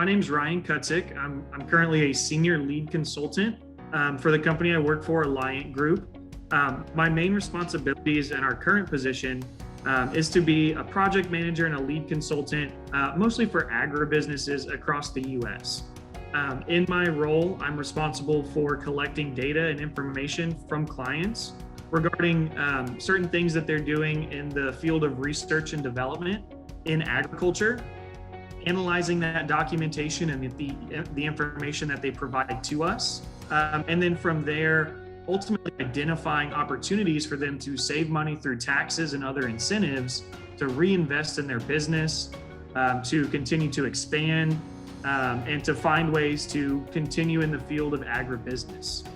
My name's Ryan Kocich. I'm currently a senior lead consultant for the company I work for, Alliantgroup. My main responsibilities in our current position is to be a project manager and a lead consultant, mostly for agribusinesses across the U.S. In my role, I'm responsible for collecting data and information from clients regarding certain things that they're doing in the field of research and development in agriculture, analyzing that documentation and the information that they provide to us. And then from there, ultimately identifying opportunities for them to save money through taxes and other incentives to reinvest in their business, to continue to expand, and to find ways to continue in the field of agribusiness.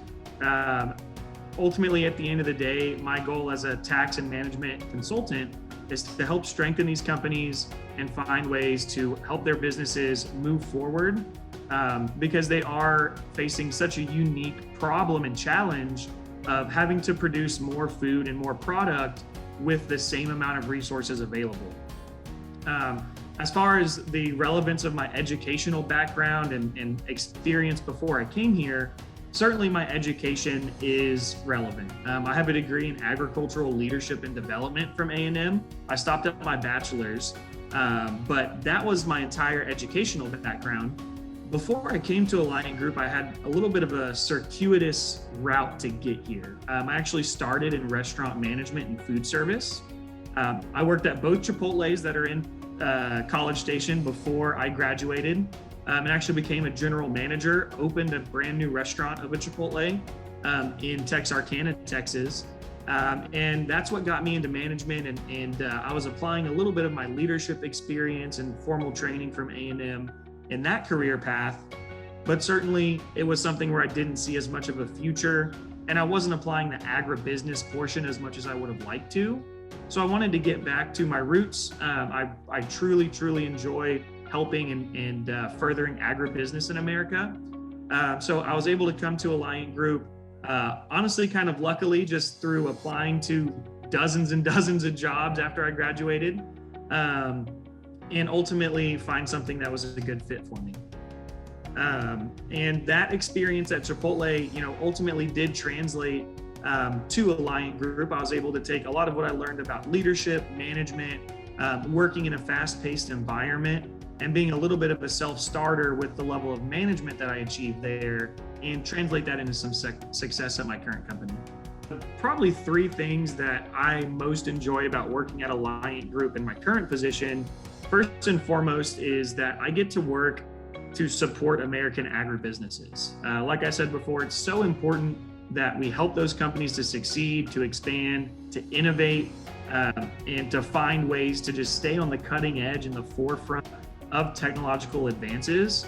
Ultimately, at the end of the day, my goal as a tax and management consultant is to help strengthen these companies and find ways to help their businesses move forward, because they are facing such a unique problem and challenge of having to produce more food and more product with the same amount of resources available. As far as the relevance of my educational background and experience before I came here, certainly my education is relevant. I have a degree in agricultural leadership and development from A&M. I stopped at my bachelor's, but that was my entire educational background. Before I came to Alliantgroup, I had a little bit of a circuitous route to get here. I actually started in restaurant management and food service. I worked at both Chipotles that are in College Station before I graduated, and actually became a general manager, opened a brand new restaurant of a Chipotle in Texarkana, Texas. And that's what got me into management. And I was applying a little bit of my leadership experience and formal training from A&M in that career path. But certainly it was something where I didn't see as much of a future, and I wasn't applying the agribusiness portion as much as I would have liked to. So I wanted to get back to my roots. I truly enjoy helping and furthering agribusiness in America. So I was able to come to Alliantgroup, honestly, kind of luckily, just through applying to dozens and dozens of jobs after I graduated, and ultimately find something that was a good fit for me. And that experience at Chipotle, ultimately did translate to Alliantgroup. I was able to take a lot of what I learned about leadership, management, working in a fast-paced environment, and being a little bit of a self-starter with the level of management that I achieved there, and translate that into some success at my current company. Probably three things that I most enjoy about working at Alliantgroup in my current position. First and foremost is that I get to work to support American agribusinesses. Like I said before, it's so important that we help those companies to succeed, to expand, to innovate, and to find ways to just stay on the cutting edge and the forefront of technological advances.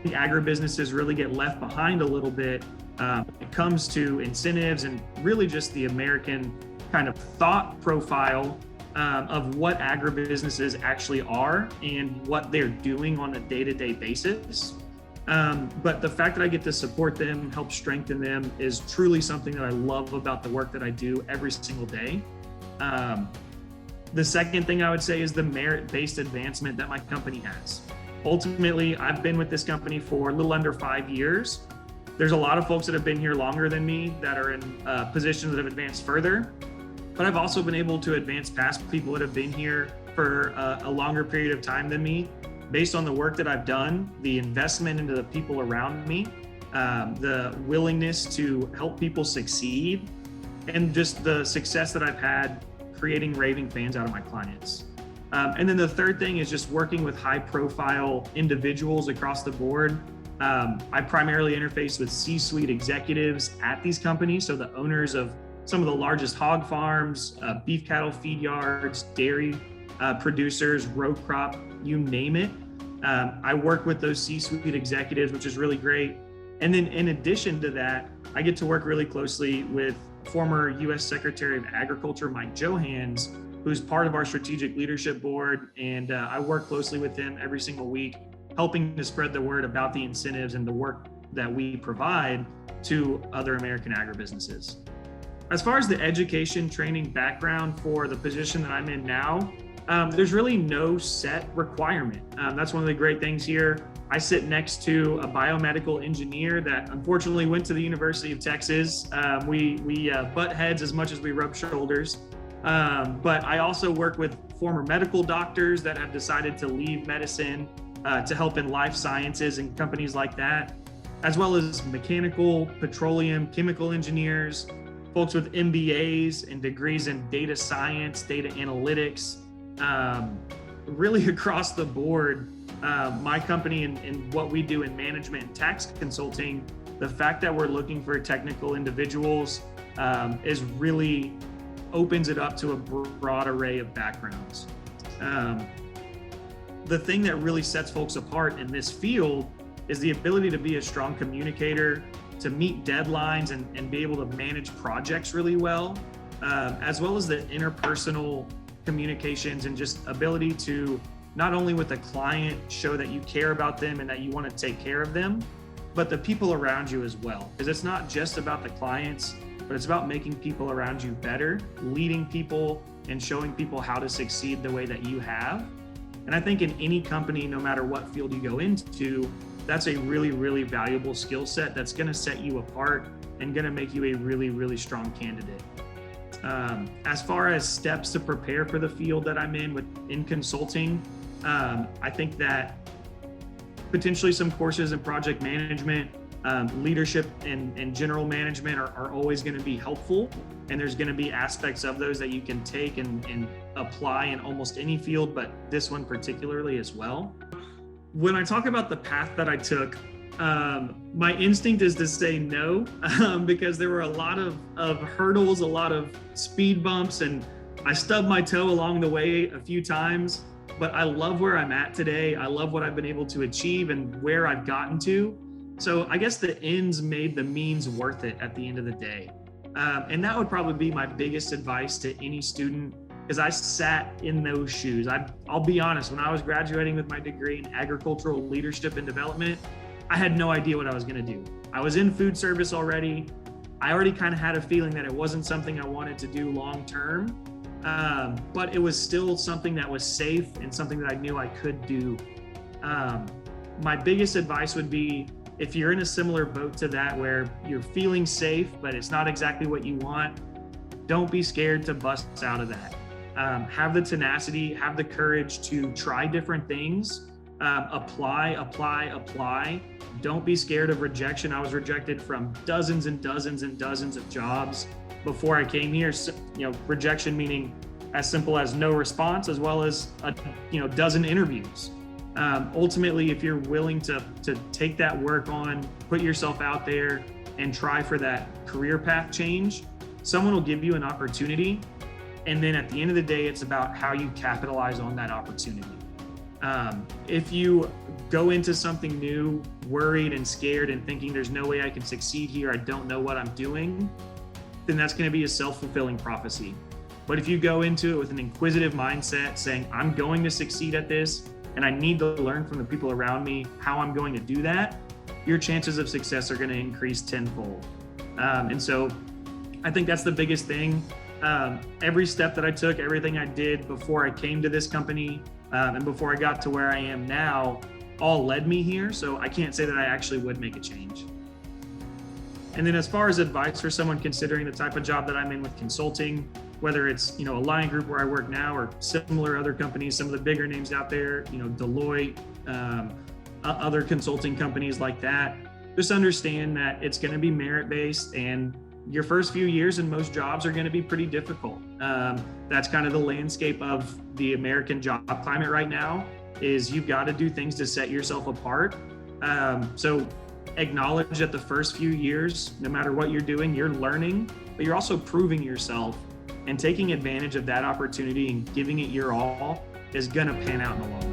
The agribusinesses really get left behind a little bit when it comes to incentives and really just the American kind of thought profile of what agribusinesses actually are and what they're doing on a day-to-day basis. But the fact that I get to support them, help strengthen them, is truly something that I love about the work that I do every single day. The second thing I would say is the merit-based advancement that my company has. Ultimately, I've been with this company for a little under 5 years. There's a lot of folks that have been here longer than me that are in positions that have advanced further, but I've also been able to advance past people that have been here for a longer period of time than me, based on the work that I've done, the investment into the people around me, the willingness to help people succeed, and just the success that I've had creating raving fans out of my clients. And then the third thing is just working with high profile individuals across the board. I primarily interface with C-suite executives at these companies, so the owners of some of the largest hog farms, beef cattle feed yards, dairy producers, row crop, you name it. I work with those C-suite executives, which is really great. And then in addition to that, I get to work really closely with former U.S. Secretary of Agriculture, Mike Johans, who's part of our strategic leadership board. And I work closely with him every single week, helping to spread the word about the incentives and the work that we provide to other American agribusinesses. As far as the education training background for the position that I'm in now, there's really no set requirement. That's one of the great things here. I sit next to a biomedical engineer that unfortunately went to the University of Texas. We butt heads as much as we rub shoulders. But I also work with former medical doctors that have decided to leave medicine to help in life sciences and companies like that, as well as mechanical, petroleum, chemical engineers, folks with MBAs and degrees in data science, data analytics, really across the board. My company and what we do in management and tax consulting, the fact that we're looking for technical individuals is really opens it up to a broad array of backgrounds. The thing that really sets folks apart in this field is the ability to be a strong communicator, to meet deadlines and be able to manage projects really well, as well as the interpersonal communications and just ability to not only with the client show that you care about them and that you want to take care of them, but the people around you as well. Because it's not just about the clients, but it's about making people around you better, leading people and showing people how to succeed the way that you have. And I think in any company, no matter what field you go into, that's a really, really valuable skill set that's going to set you apart and going to make you a really, really strong candidate. As far as steps to prepare for the field that I'm in consulting, I think that potentially some courses in project management, leadership and general management are always going to be helpful. And there's going to be aspects of those that you can take and apply in almost any field, but this one particularly as well. When I talk about the path that I took, my instinct is to say no, because there were a lot of hurdles, a lot of speed bumps, and I stubbed my toe along the way a few times, but I love where I'm at today. I love what I've been able to achieve and where I've gotten to. So I guess the ends made the means worth it at the end of the day. And that would probably be my biggest advice to any student, because I sat in those shoes. I'll be honest, when I was graduating with my degree in agricultural leadership and development, I had no idea what I was going to do. I was in food service already. I already kind of had a feeling that it wasn't something I wanted to do long term, but it was still something that was safe and something that I knew I could do. My biggest advice would be, if you're in a similar boat to that where you're feeling safe, but it's not exactly what you want, don't be scared to bust out of that. Have the tenacity, have the courage to try different things, apply. Don't be scared of rejection. I was rejected from dozens and dozens and dozens of jobs before I came here. So, rejection meaning as simple as no response, as well as a dozen interviews. Ultimately, if you're willing to take that work on, put yourself out there and try for that career path change, someone will give you an opportunity. And then at the end of the day, it's about how you capitalize on that opportunity. If you go into something new, worried and scared and thinking there's no way I can succeed here, I don't know what I'm doing, then that's going to be a self-fulfilling prophecy. But if you go into it with an inquisitive mindset saying, I'm going to succeed at this, and I need to learn from the people around me how I'm going to do that, your chances of success are going to increase tenfold. And so I think that's the biggest thing. Every step that I took, everything I did before I came to this company, and before I got to where I am now, all led me here. So I can't say that I actually would make a change. And then as far as advice for someone considering the type of job that I'm in with consulting, whether it's, Alliantgroup where I work now or similar other companies, some of the bigger names out there, Deloitte, other consulting companies like that, just understand that it's going to be merit-based, and your first few years in most jobs are going to be pretty difficult. That's kind of the landscape of the American job climate right now, is you've got to do things to set yourself apart. So acknowledge that the first few years, no matter what you're doing, you're learning, but you're also proving yourself, and taking advantage of that opportunity and giving it your all is going to pan out in the long run.